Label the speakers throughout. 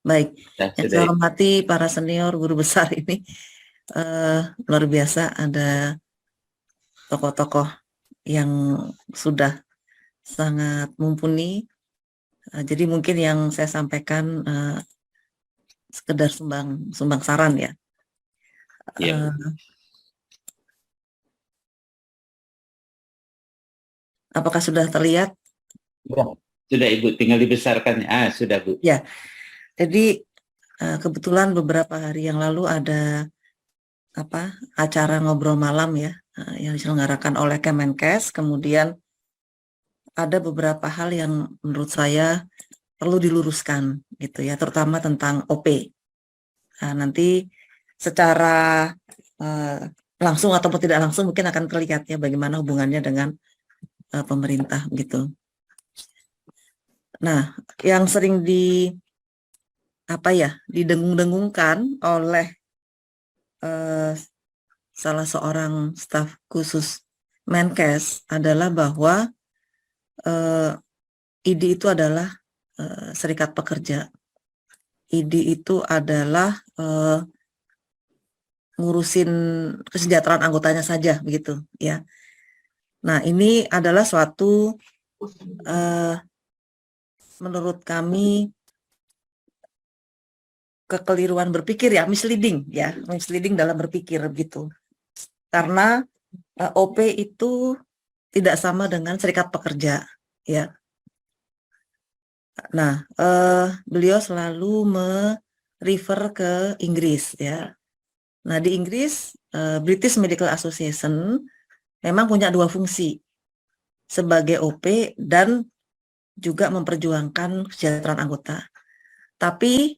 Speaker 1: Baik,
Speaker 2: Ya,
Speaker 1: yang
Speaker 2: sudah
Speaker 1: saya
Speaker 2: Ibu.
Speaker 1: hormati para senior guru besar ini, luar biasa ada tokoh-tokoh yang sudah sangat mumpuni. Jadi mungkin yang saya sampaikan sekedar sumbang saran ya.
Speaker 2: Iya, Bu.
Speaker 1: Eh, apakah sudah terlihat?
Speaker 2: Ya. Sudah Ibu, tinggal dibesarkan. Sudah Bu.
Speaker 1: Ya, jadi kebetulan beberapa hari yang lalu ada acara ngobrol malam ya, yang diselenggarakan oleh Kemenkes. Kemudian ada beberapa hal yang menurut saya perlu diluruskan gitu ya, terutama tentang OP. Nah, nanti secara uh, langsung ataupun tidak langsung mungkin akan terlihat ya bagaimana hubungannya dengan pemerintah gitu. Nah, yang sering didengung-dengungkan oleh uh, salah seorang staf khusus Menkes adalah bahwa ID itu adalah serikat pekerja. ID itu adalah ngurusin kesejahteraan anggotanya saja begitu ya. Nah, ini adalah suatu menurut kami kekeliruan berpikir ya, misleading dalam berpikir gitu. Karena OP itu tidak sama dengan serikat pekerja ya. Nah, beliau selalu merefer ke Inggris ya. Nah, di Inggris British Medical Association memang punya dua fungsi sebagai OP dan juga memperjuangkan kesejahteraan anggota. Tapi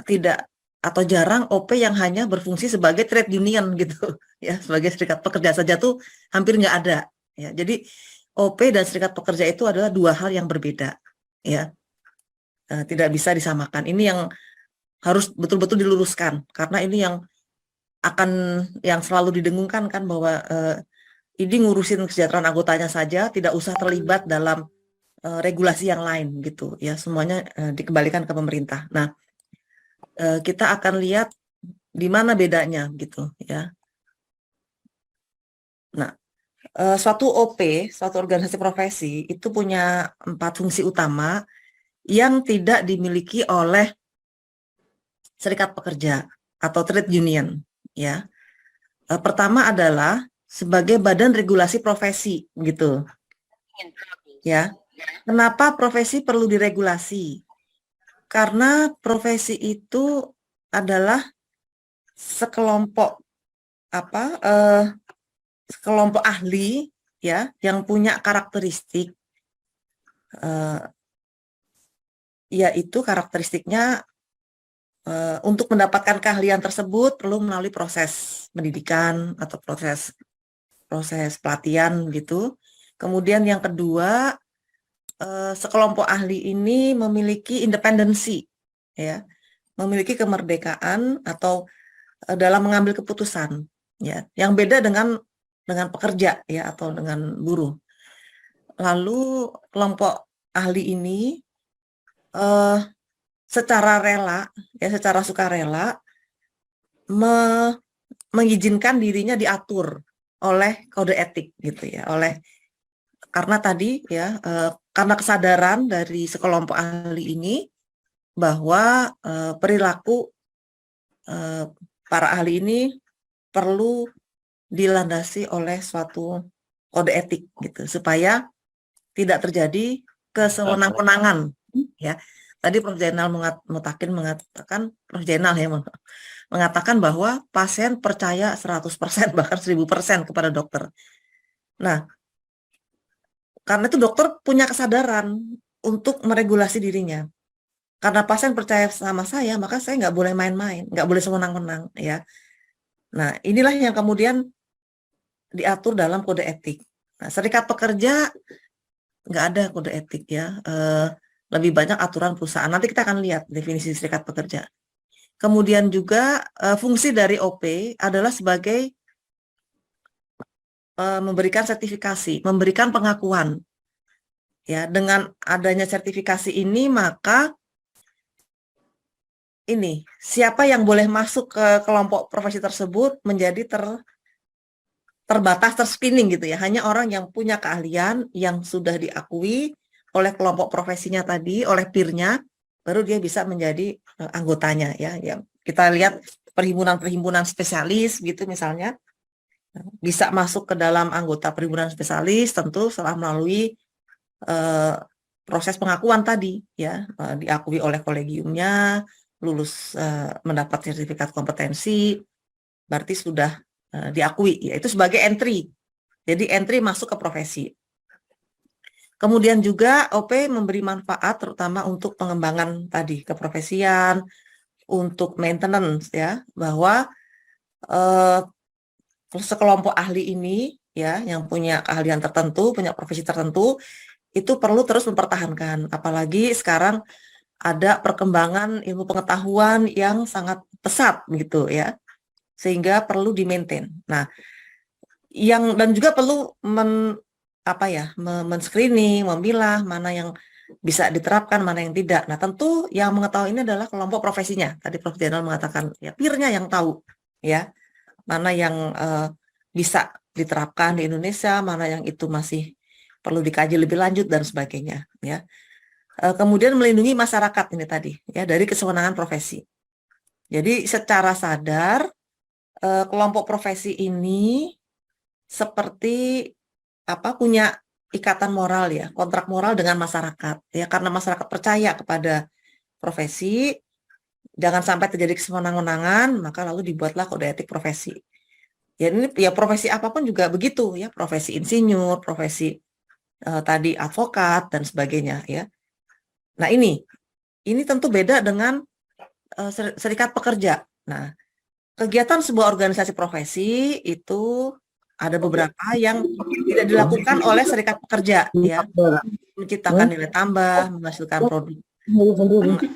Speaker 1: tidak atau jarang OP yang hanya berfungsi sebagai trade union gitu ya, sebagai serikat pekerja saja tuh hampir nggak ada ya. Jadi OP dan serikat pekerja itu adalah dua hal yang berbeda ya. Tidak bisa disamakan. Ini yang harus betul-betul diluruskan karena ini akan yang selalu didengungkan kan bahwa ini ngurusin kesejahteraan anggotanya saja, tidak usah terlibat dalam regulasi yang lain gitu ya, semuanya dikembalikan ke pemerintah. Nah, kita akan lihat di mana bedanya gitu ya. Nah, suatu OP, suatu organisasi profesi itu punya 4 fungsi utama yang tidak dimiliki oleh serikat pekerja atau trade union ya. Pertama adalah sebagai badan regulasi profesi gitu ya. Kenapa profesi perlu diregulasi? Karena profesi itu adalah sekelompok apa sekelompok ahli ya yang punya karakteristik, yaitu karakteristiknya untuk mendapatkan keahlian tersebut perlu melalui proses pendidikan atau proses proses pelatihan gitu. Kemudian yang kedua, sekelompok ahli ini memiliki independensi ya, memiliki kemerdekaan atau dalam mengambil keputusan ya, yang beda dengan pekerja ya atau dengan buruh. Lalu kelompok ahli ini eh, secara rela ya, secara sukarela mengizinkan dirinya diatur oleh kode etik gitu ya, oleh karena tadi ya karena kesadaran dari sekelompok ahli ini bahwa perilaku eh, para ahli ini perlu dilandasi oleh suatu kode etik gitu supaya tidak terjadi kesewenang-wenangan ya. Tadi Prof. Jainal mengatakan Prof. Jainal ya mengatakan bahwa pasien percaya 100% bahkan 1000% kepada dokter. Nah, karena itu dokter punya kesadaran untuk meregulasi dirinya. Karena pasien percaya sama saya, maka saya nggak boleh main-main, nggak boleh sewenang-wenang ya. Nah, inilah yang kemudian diatur dalam kode etik. Nah, serikat pekerja nggak ada kode etik ya. Lebih banyak aturan perusahaan. Nanti kita akan lihat definisi serikat pekerja. Kemudian juga fungsi dari OP adalah sebagai memberikan sertifikasi, memberikan pengakuan. Ya, dengan adanya sertifikasi ini maka ini siapa yang boleh masuk ke kelompok profesi tersebut menjadi terbatas, terscreening gitu ya. Hanya orang yang punya keahlian yang sudah diakui oleh kelompok profesinya tadi, oleh peernya, baru dia bisa menjadi anggotanya ya. Yang kita lihat perhimpunan-perhimpunan spesialis gitu misalnya, bisa masuk ke dalam anggota perhimpunan spesialis tentu setelah melalui proses pengakuan tadi ya, diakui oleh kolegiumnya, lulus mendapat sertifikat kompetensi, berarti sudah diakui, yaitu sebagai entry. Jadi entry masuk ke profesi. Kemudian juga OP memberi manfaat terutama untuk pengembangan tadi keprofesian, untuk maintenance ya, bahwa sekelompok ahli ini ya yang punya keahlian tertentu, punya profesi tertentu, itu perlu terus mempertahankan. Apalagi sekarang ada perkembangan ilmu pengetahuan yang sangat pesat gitu ya, sehingga perlu di-maintain. Nah, dan juga perlu men-screening, memilah mana yang bisa diterapkan, mana yang tidak. Nah, tentu yang mengetahui ini adalah kelompok profesinya. Tadi Prof. Jenderal mengatakan, ya peernya yang tahu, ya, mana yang bisa diterapkan di Indonesia, mana yang itu masih perlu dikaji lebih lanjut dan sebagainya, ya. Kemudian melindungi masyarakat ini tadi, ya, dari kesewenangan profesi. Jadi secara sadar kelompok profesi ini seperti punya ikatan moral ya, kontrak moral dengan masyarakat ya, karena masyarakat percaya kepada profesi, jangan sampai terjadi kesewenang-wenangan, maka lalu dibuatlah kode etik profesi. Ya ini ya profesi apapun juga begitu ya, profesi insinyur, profesi tadi advokat dan sebagainya ya. Nah ini tentu beda dengan serikat pekerja. Nah, kegiatan sebuah organisasi profesi itu ada beberapa yang tidak dilakukan oleh serikat pekerja ya, menciptakan nilai tambah, menghasilkan produk,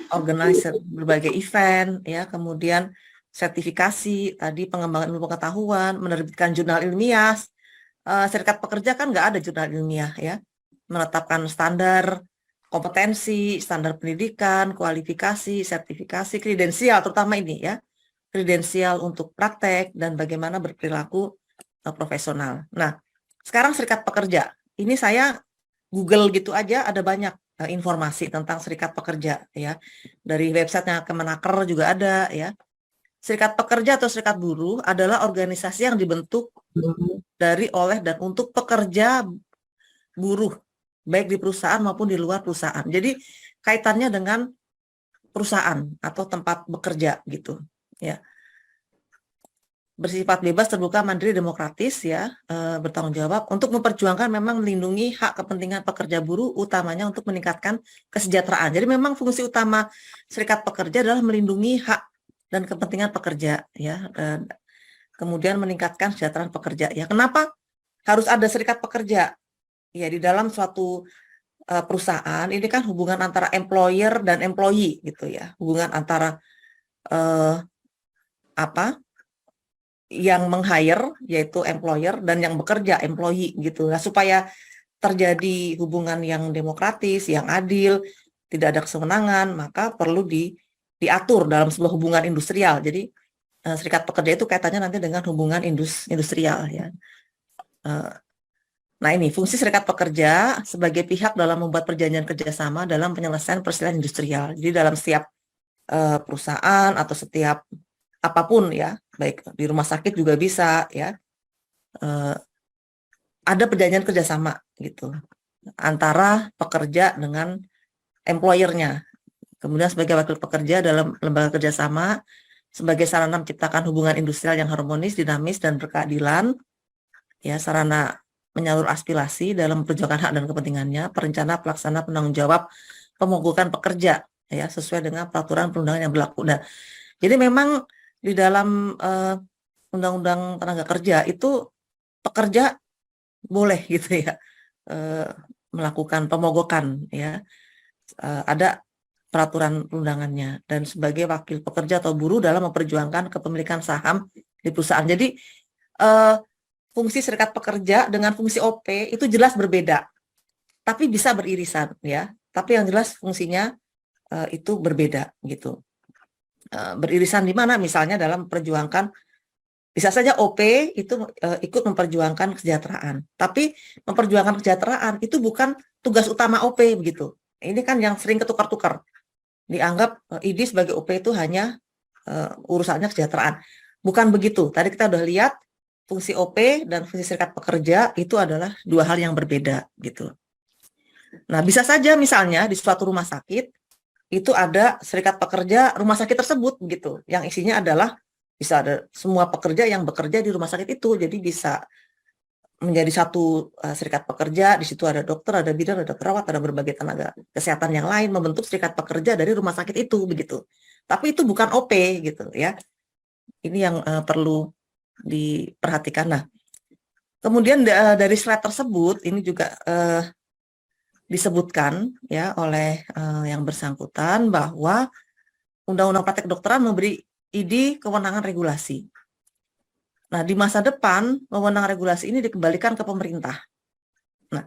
Speaker 1: organizer berbagai event ya, kemudian sertifikasi, tadi pengembangan ilmu pengetahuan, menerbitkan jurnal ilmiah. Serikat pekerja kan nggak ada jurnal ilmiah ya, menetapkan standar kompetensi, standar pendidikan, kualifikasi, sertifikasi, kredensial, terutama ini ya, kredensial untuk praktek dan bagaimana berperilaku profesional. Nah, sekarang serikat pekerja, ini saya Google gitu aja ada banyak informasi tentang serikat pekerja ya. Dari websitenya Kemenaker juga ada ya. Serikat pekerja atau serikat buruh adalah organisasi yang dibentuk dari, oleh, dan untuk pekerja buruh, baik di perusahaan maupun di luar perusahaan. Jadi kaitannya dengan perusahaan atau tempat bekerja gitu ya. Bersifat bebas, terbuka, mandiri, demokratis ya, bertanggung jawab untuk memperjuangkan, memang melindungi hak kepentingan pekerja buruh, utamanya untuk meningkatkan kesejahteraan. Jadi memang fungsi utama serikat pekerja adalah melindungi hak dan kepentingan pekerja ya, dan kemudian meningkatkan kesejahteraan pekerja ya. Kenapa harus ada serikat pekerja? Ya, di dalam suatu perusahaan ini kan hubungan antara employer dan employee gitu ya, hubungan antara yang meng-hire yaitu employer dan yang bekerja employee gitu. Nah, supaya terjadi hubungan yang demokratis, yang adil, tidak ada kesewenangan, maka perlu diatur dalam sebuah hubungan industrial. Jadi serikat pekerja itu kaitannya nanti dengan hubungan industrial ya. Nah ini fungsi serikat pekerja sebagai pihak dalam membuat perjanjian kerjasama dalam penyelesaian perselisihan industrial. Jadi dalam setiap perusahaan atau setiap apapun ya, baik di rumah sakit juga bisa ya, ada perjanjian kerjasama gitu antara pekerja dengan employer-nya. Kemudian sebagai wakil pekerja dalam lembaga kerjasama sebagai sarana menciptakan hubungan industrial yang harmonis, dinamis, dan berkeadilan, ya, sarana menyalur aspirasi dalam memperjuangkan hak dan kepentingannya, perencana, pelaksana, penanggung jawab, pemogokan pekerja, ya, sesuai dengan peraturan perundangan yang berlaku. Nah, jadi memang di dalam Undang-Undang Tenaga Kerja itu pekerja boleh gitu ya melakukan pemogokan, ya, ada peraturan perundangannya, dan sebagai wakil pekerja atau buruh dalam memperjuangkan kepemilikan saham di perusahaan. Jadi fungsi serikat pekerja dengan fungsi OP itu jelas berbeda, tapi bisa beririsan ya. Tapi yang jelas fungsinya itu berbeda gitu. beririsan di mana, misalnya dalam perjuangkan, bisa saja OP itu ikut memperjuangkan kesejahteraan, tapi memperjuangkan kesejahteraan itu bukan tugas utama OP begitu. Ini kan yang sering ketukar-tukar, dianggap ID sebagai OP itu hanya urusannya kesejahteraan. Bukan begitu. Tadi kita udah lihat fungsi OP dan fungsi serikat pekerja itu adalah dua hal yang berbeda gitu. Nah, bisa saja misalnya di suatu rumah sakit itu ada serikat pekerja rumah sakit tersebut gitu, yang isinya adalah bisa ada semua pekerja yang bekerja di rumah sakit itu, jadi bisa menjadi satu serikat pekerja. Di situ ada dokter, ada bidan, ada perawat, ada berbagai tenaga kesehatan yang lain membentuk serikat pekerja dari rumah sakit itu begitu. Tapi itu bukan OP gitu ya. Ini yang perlu diperhatikan. Nah, kemudian dari slide tersebut ini juga disebutkan ya oleh yang bersangkutan bahwa Undang-Undang Praktek Kedokteran memberi ID kewenangan regulasi. Nah, di masa depan, wewenang regulasi ini dikembalikan ke pemerintah. Nah,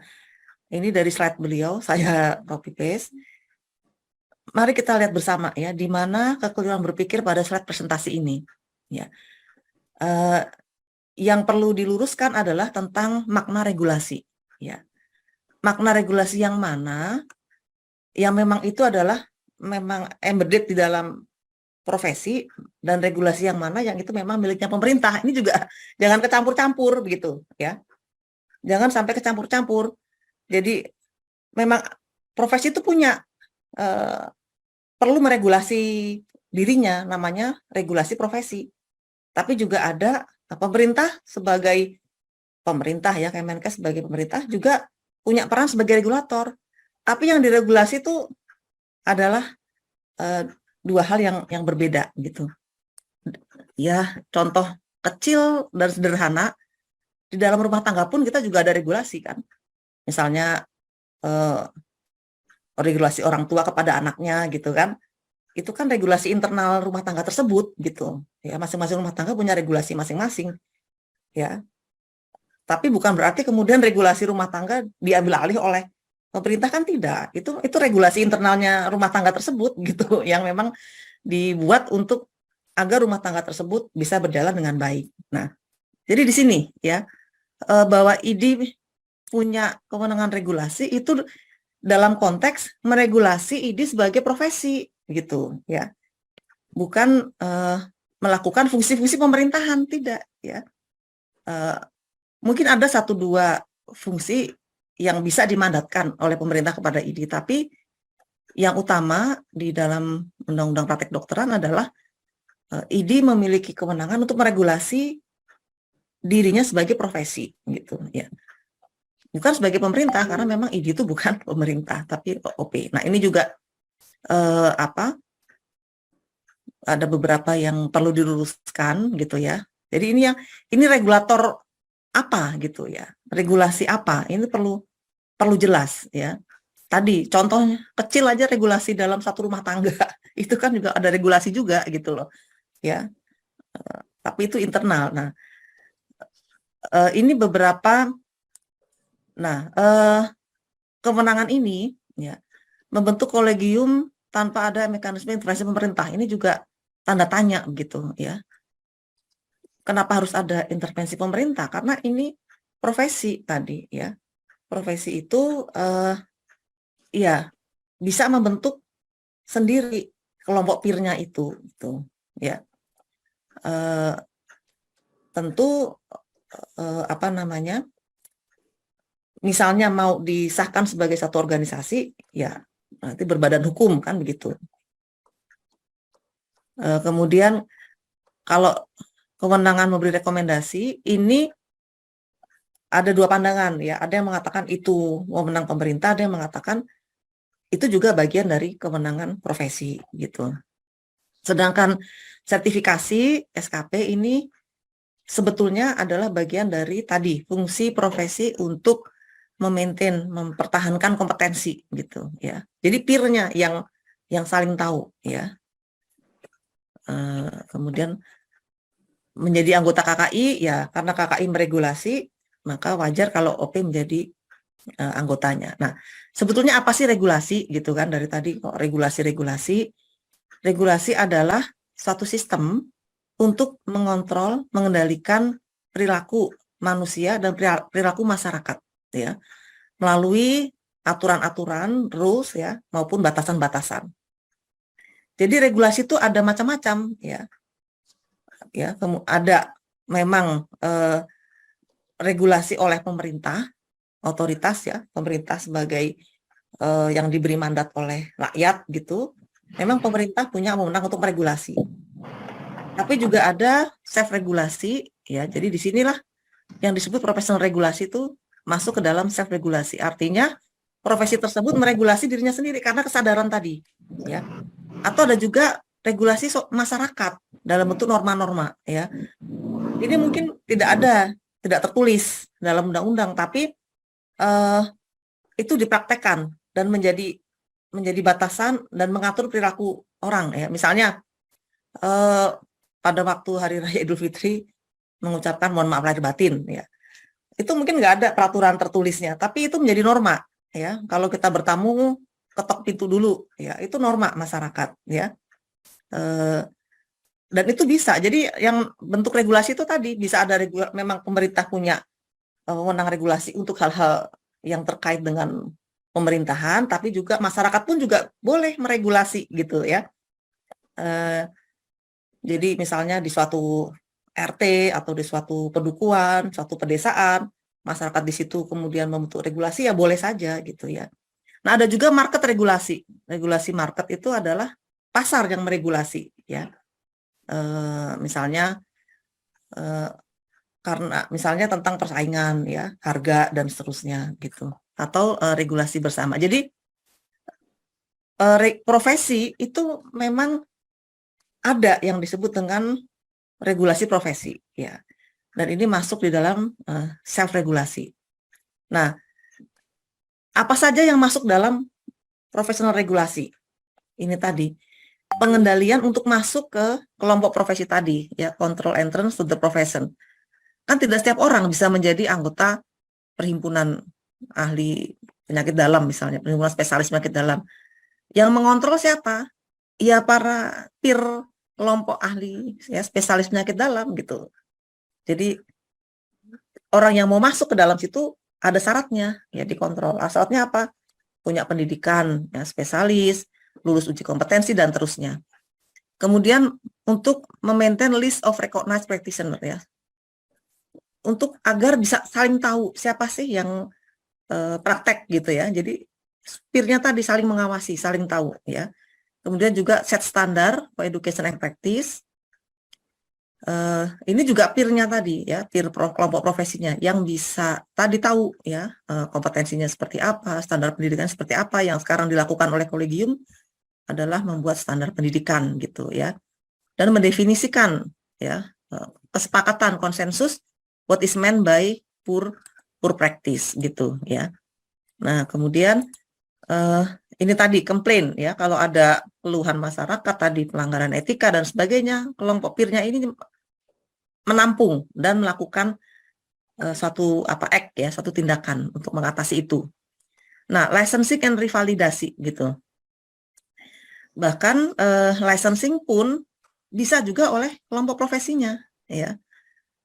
Speaker 1: ini dari slide beliau, saya copy paste. Mari kita lihat bersama ya, di mana kekeliruan berpikir pada slide presentasi ini. Ya, yang perlu diluruskan adalah tentang makna regulasi. Ya, makna regulasi yang mana, yang memang itu adalah memang embedded di dalam profesi, dan regulasi yang mana yang itu memang miliknya pemerintah. Ini juga jangan kecampur-campur begitu ya. Jangan sampai kecampur-campur. Jadi memang profesi itu punya perlu meregulasi dirinya, namanya regulasi profesi. Tapi juga ada pemerintah sebagai pemerintah ya, Kemenkes sebagai pemerintah juga punya peran sebagai regulator. Tapi yang diregulasi itu adalah dua hal yang berbeda gitu. Ya, contoh kecil dan sederhana, di dalam rumah tangga pun kita juga ada regulasi kan. Misalnya regulasi orang tua kepada anaknya gitu kan. Itu kan regulasi internal rumah tangga tersebut gitu. Ya, masing-masing rumah tangga punya regulasi masing-masing. Ya. Tapi bukan berarti kemudian regulasi rumah tangga diambil alih oleh pemerintah, kan tidak. Itu regulasi internalnya rumah tangga tersebut gitu, yang memang dibuat untuk agar rumah tangga tersebut bisa berjalan dengan baik. Nah, jadi di sini ya, bahwa ID punya kewenangan regulasi itu dalam konteks meregulasi ID sebagai profesi gitu ya. Bukan melakukan fungsi-fungsi pemerintahan, tidak ya. Mungkin ada 1-2 fungsi yang bisa dimandatkan oleh pemerintah kepada ID, tapi yang utama di dalam Undang-Undang Praktek Kedokteran adalah ID memiliki kewenangan untuk meregulasi dirinya sebagai profesi gitu ya. Bukan sebagai pemerintah, karena memang ID itu bukan pemerintah tapi OP. Nah, ini juga ada beberapa yang perlu diluruskan gitu ya. Jadi ini regulator apa gitu ya. Regulasi apa? Ini perlu jelas ya. Tadi contohnya kecil aja, regulasi dalam satu rumah tangga itu kan juga ada regulasi juga gitu loh ya, tapi itu internal. Nah, ini beberapa, kewenangan ini ya, membentuk kolegium tanpa ada mekanisme intervensi pemerintah, ini juga tanda tanya begitu ya. Kenapa harus ada intervensi pemerintah? Karena ini profesi tadi ya, profesi itu ya bisa membentuk sendiri kelompok peer-nya itu gitu ya. Tentu misalnya mau disahkan sebagai satu organisasi ya nanti berbadan hukum kan begitu. Kemudian kalau kewenangan memberi rekomendasi ini ada 2 pandangan ya, ada yang mengatakan itu wewenang pemerintah, ada yang mengatakan itu juga bagian dari kewenangan profesi gitu. Sedangkan sertifikasi SKP ini sebetulnya adalah bagian dari tadi fungsi profesi untuk mempertahankan kompetensi gitu ya. Jadi peer-nya yang saling tahu ya. Kemudian menjadi anggota KKI ya, karena KKI meregulasi maka wajar kalau OP menjadi anggotanya. Nah, sebetulnya apa sih regulasi gitu kan, dari tadi kok regulasi adalah suatu sistem untuk mengontrol, mengendalikan perilaku manusia dan perilaku masyarakat, ya, melalui aturan-aturan, rules, ya, maupun batasan-batasan. Jadi regulasi itu ada macam-macam, ya, ada memang regulasi oleh pemerintah, otoritas, ya, pemerintah sebagai yang diberi mandat oleh rakyat gitu. Memang pemerintah punya wewenang untuk meregulasi. Tapi juga ada self regulasi, ya. Jadi disinilah yang disebut profesional regulasi itu masuk ke dalam self regulasi. Artinya profesi tersebut meregulasi dirinya sendiri karena kesadaran tadi, ya. Atau ada juga regulasi masyarakat dalam bentuk norma-norma, ya. Ini mungkin tidak tertulis dalam undang-undang, tapi itu dipraktekkan dan menjadi batasan dan mengatur perilaku orang, ya. Misalnya pada waktu Hari Raya Idul Fitri mengucapkan mohon maaf lahir batin, ya. Itu mungkin nggak ada peraturan tertulisnya, tapi itu menjadi norma, ya. Kalau kita bertamu ketok pintu dulu, ya, itu norma masyarakat, ya. Dan itu bisa. Jadi yang bentuk regulasi itu tadi bisa ada memang pemerintah punya wewenang regulasi untuk hal-hal yang terkait dengan pemerintahan, tapi juga masyarakat pun juga boleh meregulasi gitu, ya. Jadi misalnya di suatu RT atau di suatu pedukuhan, suatu pedesaan, masyarakat di situ kemudian membentuk regulasi, ya boleh saja gitu, ya. Nah, ada juga market regulasi. Regulasi market itu adalah pasar yang meregulasi, ya. Misalnya karena misalnya tentang persaingan, ya, harga dan seterusnya gitu. Atau regulasi bersama. Jadi profesi itu memang ada yang disebut dengan regulasi profesi, ya. Dan ini masuk di dalam self regulasi. Nah, apa saja yang masuk dalam profesional regulasi? Ini tadi pengendalian untuk masuk ke kelompok profesi tadi, ya, control entrance to the profession. Kan tidak setiap orang bisa menjadi anggota perhimpunan ahli penyakit dalam, misalnya perhimpunan spesialis penyakit dalam. Yang mengontrol siapa? Ya para peer kelompok ahli, ya, spesialis penyakit dalam gitu. Jadi orang yang mau masuk ke dalam situ ada syaratnya, ya, dikontrol. Syaratnya apa? Punya pendidikan, ya, spesialis, lulus uji kompetensi dan terusnya. Kemudian untuk memaintain list of recognized practitioner, ya, untuk agar bisa saling tahu siapa sih yang praktek gitu, ya. Jadi peer-nya tadi saling mengawasi, saling tahu, ya. Kemudian juga set standar for education and practice. Ini juga peer-nya tadi, ya, peer kelompok profesinya yang bisa tadi tahu, ya, kompetensinya seperti apa, standar pendidikan seperti apa. Yang sekarang dilakukan oleh kolegium adalah membuat standar pendidikan gitu, ya, dan mendefinisikan, ya, kesepakatan konsensus what is meant by poor practice gitu, ya. Nah, kemudian ini tadi komplain, ya, kalau ada keluhan masyarakat tadi pelanggaran etika dan sebagainya, kelompok peer-nya ini menampung dan melakukan suatu act, ya, suatu tindakan untuk mengatasi itu. Nah, licensing and revalidasi gitu. Bahkan licensing pun bisa juga oleh kelompok profesinya, ya,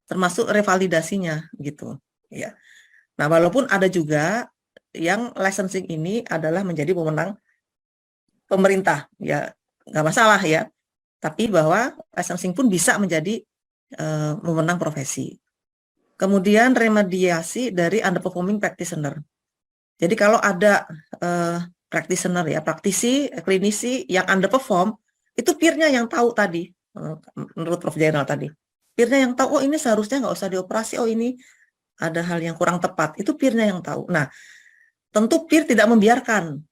Speaker 1: termasuk revalidasinya gitu, ya. Nah, walaupun ada juga yang licensing ini adalah menjadi wewenang pemerintah, ya, nggak masalah, ya. Tapi bahwa licensing pun bisa menjadi wewenang profesi. Kemudian remediasi dari underperforming practitioner. Jadi kalau ada practitioner, ya, praktisi, klinisi yang underperform, itu peer-nya yang tahu tadi, menurut Prof. Jainal tadi. Peer-nya yang tahu, oh ini seharusnya nggak usah dioperasi, oh ini ada hal yang kurang tepat, itu peer-nya yang tahu. Nah, tentu peer tidak membiarkan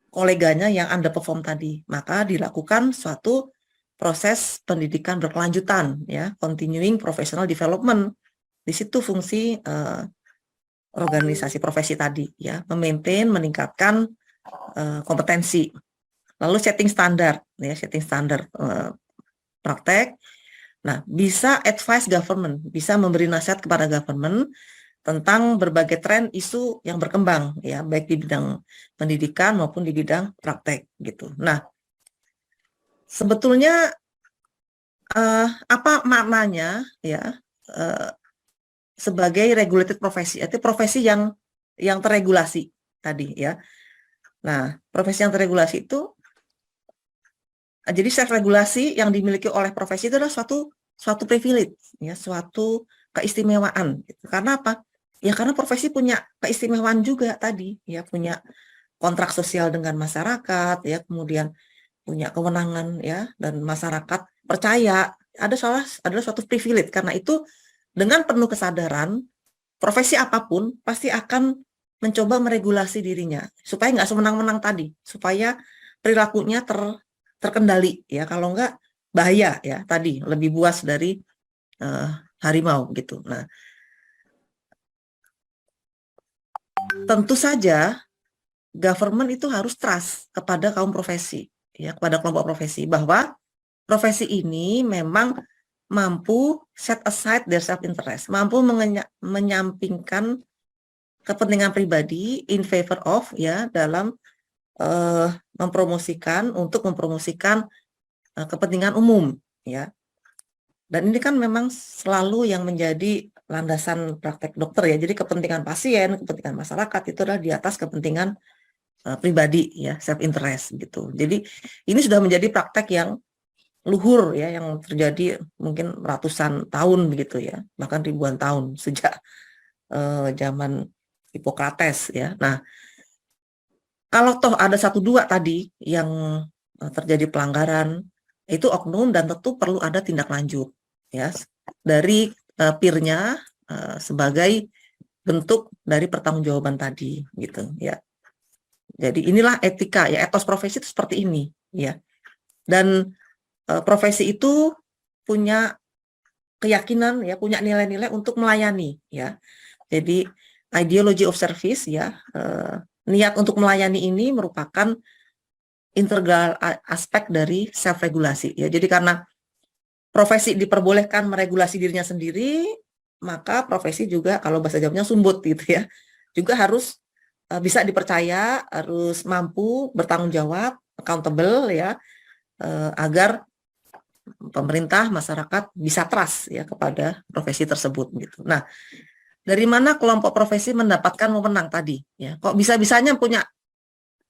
Speaker 1: koleganya yang underperform tadi, maka dilakukan suatu proses pendidikan berkelanjutan, ya, continuing professional development. Di situ fungsi organisasi profesi tadi, ya, memaintain, meningkatkan kompetensi. Lalu setting standar, ya, setting standar praktek. Nah, bisa advise government, bisa memberi nasihat kepada government tentang berbagai tren isu yang berkembang, ya, baik di bidang pendidikan maupun di bidang praktek gitu. Nah, sebetulnya apa maknanya ya sebagai regulated profesi, itu profesi yang terregulasi tadi ya. Nah, profesi yang terregulasi itu jadi self regulasi yang dimiliki oleh profesi itu adalah suatu privilege ya, suatu keistimewaan gitu. Karena apa? Ya karena profesi punya keistimewaan juga tadi ya, punya kontrak sosial dengan masyarakat ya, kemudian punya kewenangan ya, dan masyarakat percaya adalah suatu privilege. Karena itu dengan penuh kesadaran profesi apapun pasti akan mencoba meregulasi dirinya supaya nggak semenang-menang tadi, supaya perilakunya terkendali ya, kalau nggak bahaya ya, tadi lebih buas dari harimau gitu. Nah, tentu saja government itu harus trust kepada kaum profesi ya, kepada kelompok profesi, bahwa profesi ini memang mampu set aside their self interest, mampu menyampingkan kepentingan pribadi in favor of ya, dalam mempromosikan kepentingan umum ya. Dan ini kan memang selalu yang menjadi landasan praktek dokter ya. Jadi kepentingan pasien, kepentingan masyarakat itu adalah di atas kepentingan pribadi ya, self interest gitu. Jadi ini sudah menjadi praktek yang luhur ya, yang terjadi mungkin ratusan tahun begitu ya, bahkan ribuan tahun sejak zaman Hippocrates ya. Nah, kalau toh ada satu dua tadi yang terjadi pelanggaran, itu oknum dan tentu perlu ada tindak lanjut ya dari peernya sebagai bentuk dari pertanggungjawaban tadi gitu ya. Jadi inilah etika ya, etos profesi itu seperti ini ya. Dan profesi itu punya keyakinan ya, punya nilai-nilai untuk melayani ya. Jadi ideology of service ya, niat untuk melayani ini merupakan integral aspek dari self regulasi ya. Jadi karena profesi diperbolehkan meregulasi dirinya sendiri, maka profesi juga kalau bahasa Jawanya sumbut gitu ya, juga harus bisa dipercaya, harus mampu bertanggung jawab, accountable ya, agar pemerintah, masyarakat bisa trust ya kepada profesi tersebut gitu. Nah, dari mana kelompok profesi mendapatkan wewenang tadi ya? Kok bisa-bisanya punya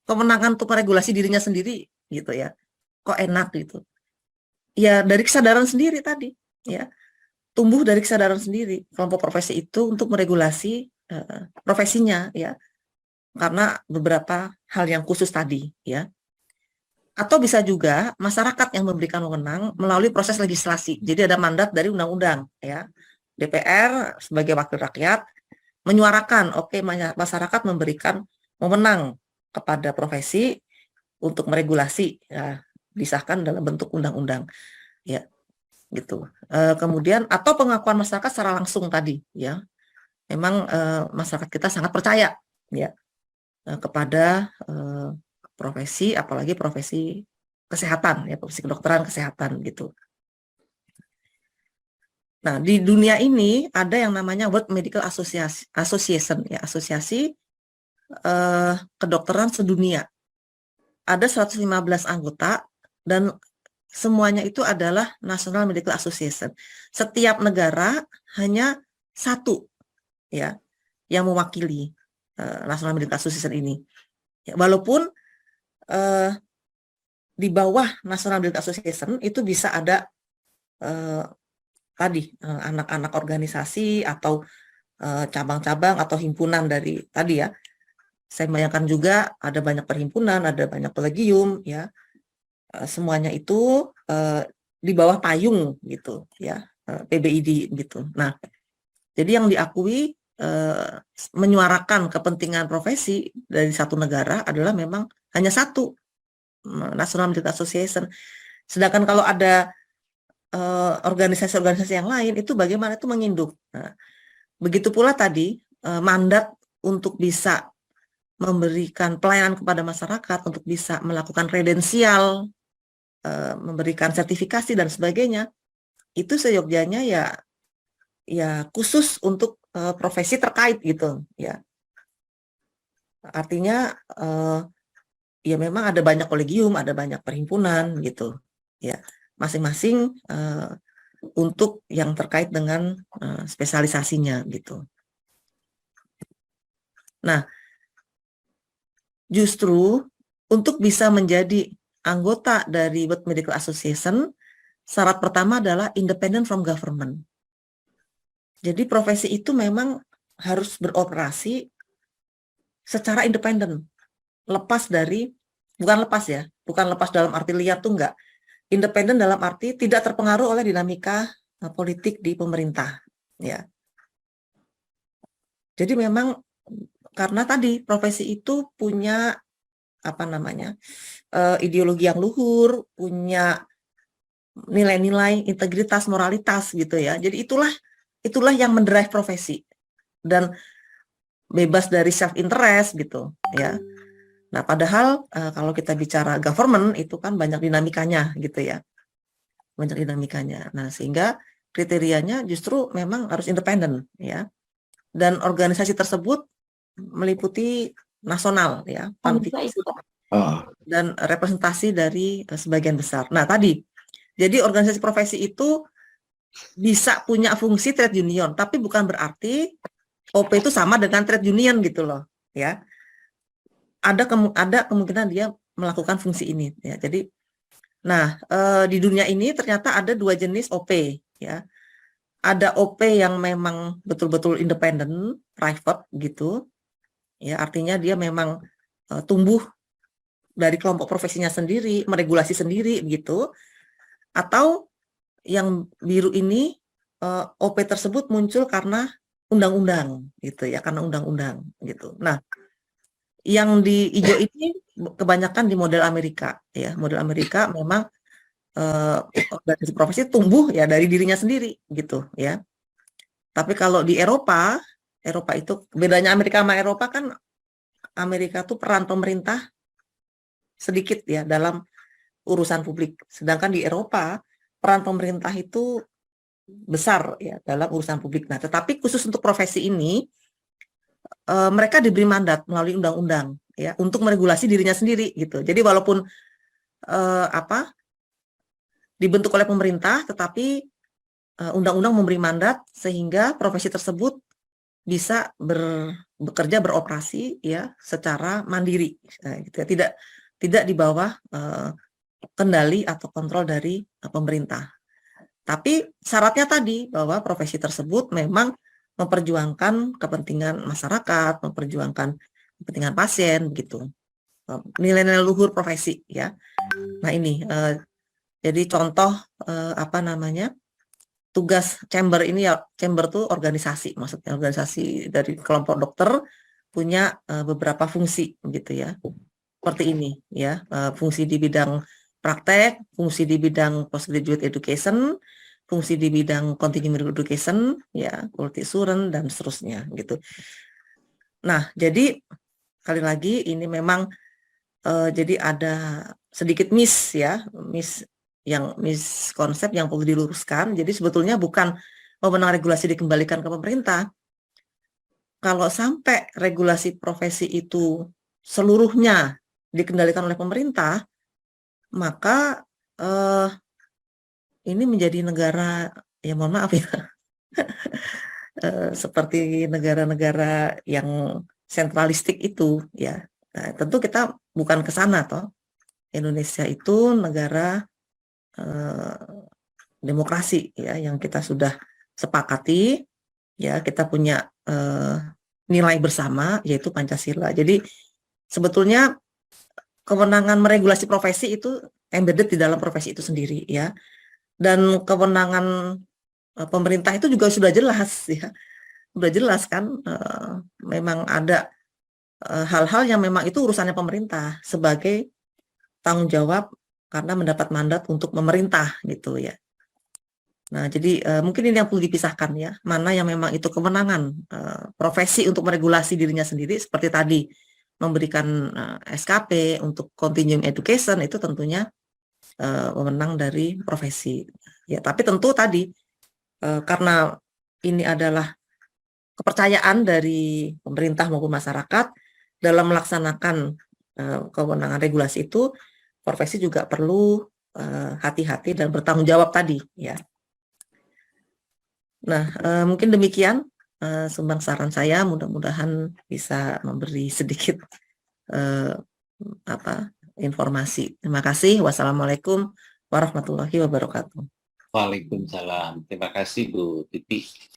Speaker 1: kewenangan untuk meregulasi dirinya sendiri gitu ya? Kok enak gitu? Ya dari kesadaran sendiri tadi ya, tumbuh dari kesadaran sendiri kelompok profesi itu untuk meregulasi profesinya ya, karena beberapa hal yang khusus tadi ya. Atau bisa juga masyarakat yang memberikan wewenang melalui proses legislasi. Jadi ada mandat dari undang-undang ya. DPR sebagai wakil rakyat menyuarakan, oke, masyarakat memberikan wewenang kepada profesi untuk meregulasi ya, disahkan dalam bentuk undang-undang ya, gitu. Kemudian atau pengakuan masyarakat secara langsung tadi ya. Memang masyarakat kita sangat percaya ya kepada profesi, apalagi profesi kesehatan ya, profesi kedokteran kesehatan gitu. Nah, di dunia ini ada yang namanya World Medical Association ya, asosiasi kedokteran sedunia. Ada 115 anggota dan semuanya itu adalah National Medical Association. Setiap negara hanya satu ya yang mewakili National Medical Association ini. Ya, walaupun di bawah National Medical Association itu bisa ada tadi anak-anak organisasi atau cabang-cabang atau himpunan dari tadi ya. Saya bayangkan juga ada banyak perhimpunan, ada banyak kolegium ya. Semuanya itu di bawah payung gitu ya, PBID gitu. Nah, jadi yang diakui menyuarakan kepentingan profesi dari satu negara adalah memang hanya satu, National Medical Association. Sedangkan kalau ada organisasi-organisasi yang lain itu bagaimana, itu menginduk. Nah, begitu pula tadi mandat untuk bisa memberikan pelayanan kepada masyarakat, untuk bisa melakukan kredensial, memberikan sertifikasi dan sebagainya, itu seyogyanya ya khusus untuk profesi terkait gitu ya. Artinya ya memang ada banyak kolegium, ada banyak perhimpunan gitu. ya, masing-masing untuk yang terkait dengan spesialisasinya gitu. Nah, justru untuk bisa menjadi anggota dari World Medical Association, syarat pertama adalah independent from government. Jadi profesi itu memang harus beroperasi secara independen, lepas dari, bukan lepas ya, bukan lepas dalam arti liar tuh enggak, independen dalam arti tidak terpengaruh oleh dinamika politik di pemerintah, ya. Jadi memang karena tadi profesi itu punya apa namanya ideologi yang luhur, punya nilai-nilai integritas, moralitas gitu ya. Jadi itulah yang mendrive profesi dan bebas dari self interest gitu ya. Nah, padahal kalau kita bicara government itu kan banyak dinamikanya gitu ya. Banyak dinamikanya. Nah, sehingga kriterianya justru memang harus independen ya. Dan organisasi tersebut meliputi nasional ya, dan representasi dari sebagian besar. Nah, tadi jadi organisasi profesi itu bisa punya fungsi trade union, tapi bukan berarti OP itu sama dengan trade union gitu loh, ya. Ada kemungkinan dia melakukan fungsi ini, ya. Jadi, nah di dunia ini ternyata ada dua jenis OP, ya. Ada OP yang memang betul-betul independen, private gitu, ya. Artinya dia memang tumbuh dari kelompok profesinya sendiri, meregulasi sendiri gitu. Atau yang biru ini OP tersebut muncul karena undang-undang gitu ya, karena undang-undang gitu. Nah, yang di hijau ini kebanyakan di model Amerika ya. Model Amerika memang organisasi profesi tumbuh ya dari dirinya sendiri gitu ya. Tapi kalau di Eropa itu bedanya Amerika sama Eropa kan, Amerika tuh peran pemerintah sedikit ya dalam urusan publik. Sedangkan di Eropa peran pemerintah itu besar ya dalam urusan publik. Nah, tetapi khusus untuk profesi ini mereka diberi mandat melalui undang-undang ya untuk meregulasi dirinya sendiri gitu. Jadi walaupun dibentuk oleh pemerintah, tetapi undang-undang memberi mandat sehingga profesi tersebut bisa bekerja beroperasi ya secara mandiri, gitu ya. Tidak di bawah kendali atau kontrol dari pemerintah. Tapi syaratnya tadi bahwa profesi tersebut memang memperjuangkan kepentingan masyarakat, memperjuangkan kepentingan pasien gitu. Nilai-nilai luhur profesi ya. Nah, ini jadi contoh apa namanya? Tugas chamber ini ya, chamber tuh organisasi, maksudnya organisasi dari kelompok dokter punya beberapa fungsi gitu ya. Seperti ini ya, fungsi di bidang praktek, fungsi di bidang postgraduate education, fungsi di bidang continuing education, ya, quality assurance dan seterusnya gitu. Nah, jadi sekali lagi ini memang jadi ada sedikit miss konsep yang perlu diluruskan. Jadi sebetulnya bukan wewenang regulasi dikembalikan ke pemerintah. Kalau sampai regulasi profesi itu seluruhnya dikendalikan oleh pemerintah, maka ini menjadi negara, ya mohon maaf ya, seperti negara-negara yang sentralistik itu, ya. Nah, tentu kita bukan ke sana toh. Indonesia itu negara demokrasi ya, yang kita sudah sepakati, ya kita punya nilai bersama yaitu Pancasila. Jadi sebetulnya kewenangan meregulasi profesi itu embedded di dalam profesi itu sendiri ya. Dan kewenangan pemerintah itu juga sudah jelas ya. Sudah jelas kan, memang ada hal-hal yang memang itu urusannya pemerintah sebagai tanggung jawab karena mendapat mandat untuk memerintah gitu ya. Nah, jadi mungkin ini yang perlu dipisahkan ya, mana yang memang itu kewenangan profesi untuk meregulasi dirinya sendiri seperti tadi memberikan SKP untuk continuing education itu tentunya wewenang dari profesi. Ya, tapi tentu tadi karena ini adalah kepercayaan dari pemerintah maupun masyarakat dalam melaksanakan kewenangan regulasi itu, profesi juga perlu hati-hati dan bertanggung jawab tadi ya. Nah, mungkin demikian sumbang saran saya, mudah-mudahan bisa memberi sedikit informasi. Terima kasih. Wassalamualaikum warahmatullahi wabarakatuh.
Speaker 2: Waalaikumsalam. Terima kasih Bu Titi.